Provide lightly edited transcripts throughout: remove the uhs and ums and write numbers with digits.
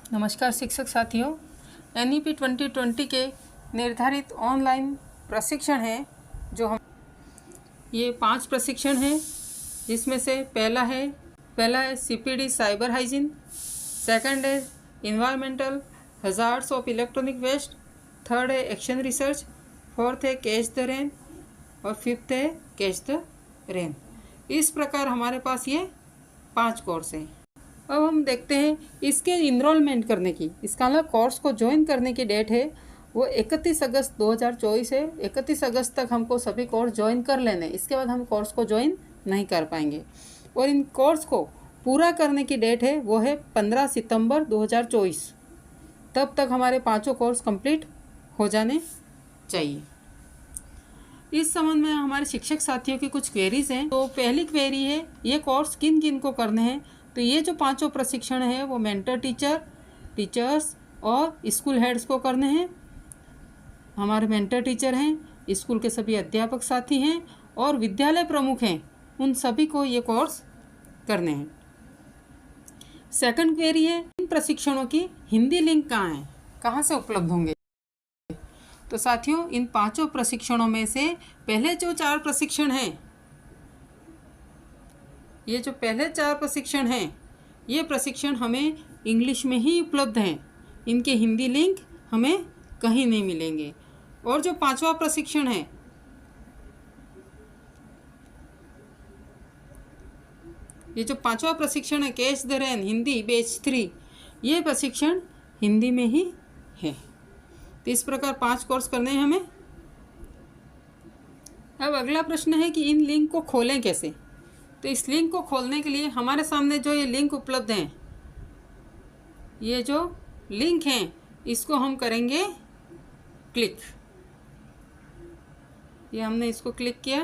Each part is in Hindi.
नमस्कार शिक्षक साथियों, NEP 2020 के निर्धारित ऑनलाइन प्रशिक्षण हैं जो हम ये 5 प्रशिक्षण हैं, जिसमें से पहला है CPD साइबर हाइजीन, सेकंड है environmental hazards of electronic waste, third है एक्शन रिसर्च, फोर्थ है कैच द रेन और फिफ्थ है कैच द रेन। इस प्रकार हमारे पास ये 5 कोर्स हैं। अब हम देखते हैं इसके इनरोलमेंट करने की, इसका मतलब कोर्स को ज्वाइन करने की डेट है वो 31 अगस्त 2024 है। 31 अगस्त तक हमको सभी कोर्स ज्वाइन कर लेने, इसके बाद हम कोर्स को ज्वाइन नहीं कर पाएंगे। और इन कोर्स को पूरा करने की डेट है वो है 15 सितंबर 2024। तब तक हमारे 5 कोर्स कंप्लीट हो जाने चाहिए। इस संबंध में हमारे शिक्षक साथियों की कुछ क्वेरीज हैं। तो पहली क्वेरी है, ये कोर्स किन किन को करने हैं। तो ये जो 5 प्रशिक्षण है वो मेंटर टीचर्स और स्कूल हेड्स को करने हैं। हमारे मेंटर टीचर हैं, स्कूल के सभी अध्यापक साथी हैं और विद्यालय प्रमुख हैं, उन सभी को ये कोर्स करने हैं। सेकंड क्वेरी है, इन प्रशिक्षणों की हिंदी लिंक कहाँ है, कहाँ से उपलब्ध होंगे। तो साथियों, इन 5 प्रशिक्षणों में से पहले जो 4 प्रशिक्षण हैं, ये जो पहले 4 प्रशिक्षण हैं, ये प्रशिक्षण हमें इंग्लिश में ही उपलब्ध हैं, इनके हिंदी लिंक हमें कहीं नहीं मिलेंगे। और जो 5वां प्रशिक्षण है, ये जो 5वां प्रशिक्षण है catch the rain Hindi batch 3, ये प्रशिक्षण हिंदी में ही है। तो इस प्रकार 5 कोर्स करने हैं हमें। अब अगला प्रश्न है कि इन लिंक को खोलें कैसे। तो इस लिंक को खोलने के लिए हमारे सामने जो ये लिंक उपलब्ध हैं, ये जो लिंक हैं, इसको हम करेंगे क्लिक। ये हमने इसको क्लिक किया।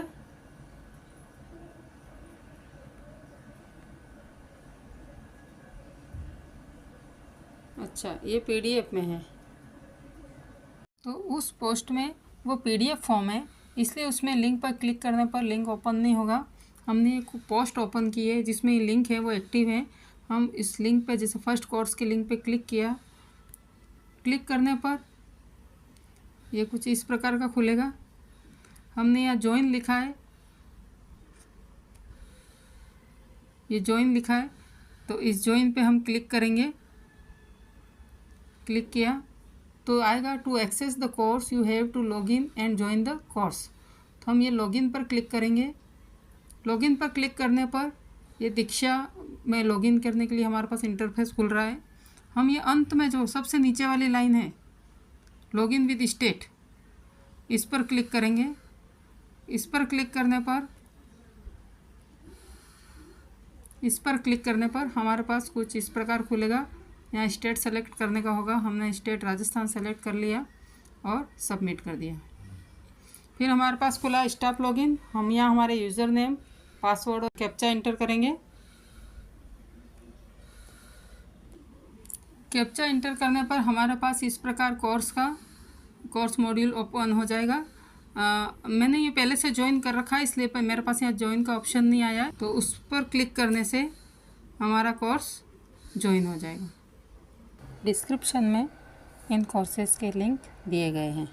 अच्छा, ये PDF में है, तो उस पोस्ट में वो PDF फॉर्म है, इसलिए उसमें लिंक पर क्लिक करने पर लिंक ओपन नहीं होगा। हमने एक पोस्ट ओपन की है जिसमें ये लिंक है वो एक्टिव है। हम इस लिंक पे, जैसे फर्स्ट कोर्स के लिंक पे क्लिक किया, क्लिक करने पर ये कुछ इस प्रकार का खुलेगा। हमने यहाँ ज्वाइन लिखा है, ये ज्वाइन लिखा है, तो इस ज्वाइन पे हम क्लिक करेंगे। क्लिक किया तो आएगा to access the course you have to log in and join the course. तो हम ये लॉगिन पर क्लिक करेंगे। लॉगिन पर क्लिक करने पर ये दीक्षा में लॉगिन करने के लिए हमारे पास इंटरफेस खुल रहा है। हम ये अंत में जो सबसे नीचे वाली लाइन है लॉगिन विद स्टेट, इस पर क्लिक करेंगे। इस पर क्लिक करने पर हमारे पास कुछ इस प्रकार खुलेगा। यहाँ स्टेट सेलेक्ट करने का होगा। हमने स्टेट राजस्थान सेलेक्ट कर लिया और सबमिट कर दिया। फिर हमारे पास खुला स्टाफ लॉगिन। हम यहाँ हमारे यूज़र नेम, पासवर्ड और कैप्चा एंटर करेंगे। कैप्चा एंटर करने पर हमारे पास इस प्रकार कोर्स मॉड्यूल ओपन हो जाएगा। मैंने ये पहले से ज्वाइन कर रखा है, इसलिए मेरे पास यहाँ ज्वाइन का ऑप्शन नहीं आया है, तो उस पर क्लिक करने से हमारा कोर्स ज्वाइन हो जाएगा। डिस्क्रिप्शन में इन कोर्सेज़ के लिंक दिए गए हैं।